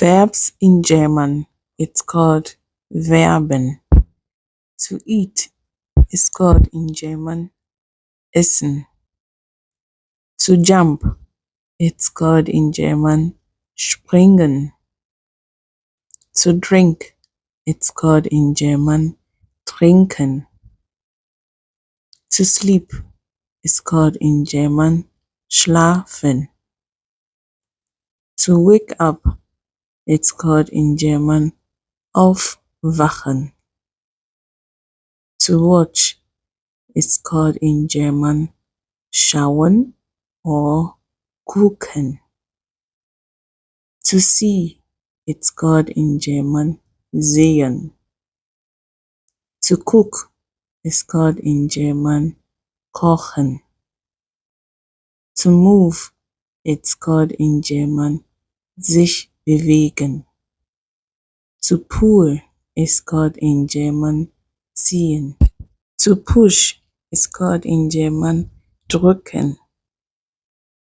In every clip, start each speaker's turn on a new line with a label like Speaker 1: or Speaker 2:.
Speaker 1: Verbs in German, it's called Verben. To eat is called in German Essen. To jump, it's called in German Springen. To drink, it's called in German Trinken. To sleep is called in German Schlafen. To wake up, it's called in German Aufwachen. To watch is called in German schauen or gucken. To see, it's called in German sehen. To cook is called in German kochen. To move, it's called in German sich bewegen. To pull is called in German ziehen. To push is called in German drücken.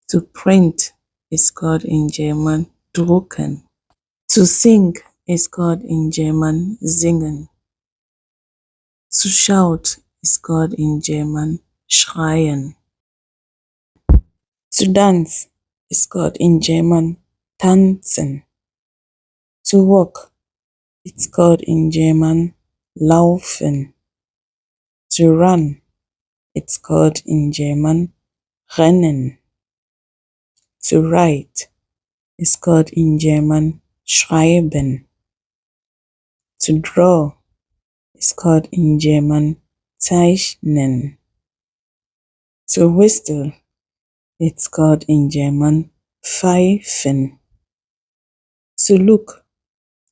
Speaker 1: To print is called in German drucken. To sing is called in German singen. To shout is called in German schreien. To dance is called in German tanzen. To walk, it's called in German laufen. To run, it's called in German rennen. To write is called in German schreiben. To draw is called in German zeichnen. To whistle, it's called in German pfeifen. To look,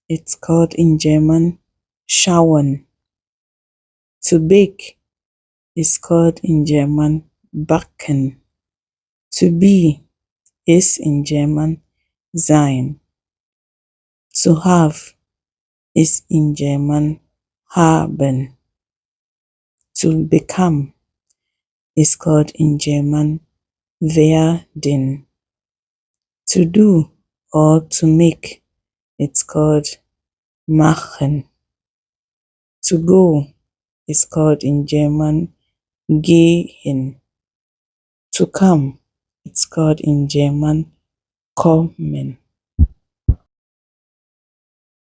Speaker 1: it's called in German schauen. To bake is called in German backen. To be is in German sein. To have is in German haben. To become is called in German werden. To do or to make, it's called machen. To go is called in German gehen. To come, it's called in German kommen.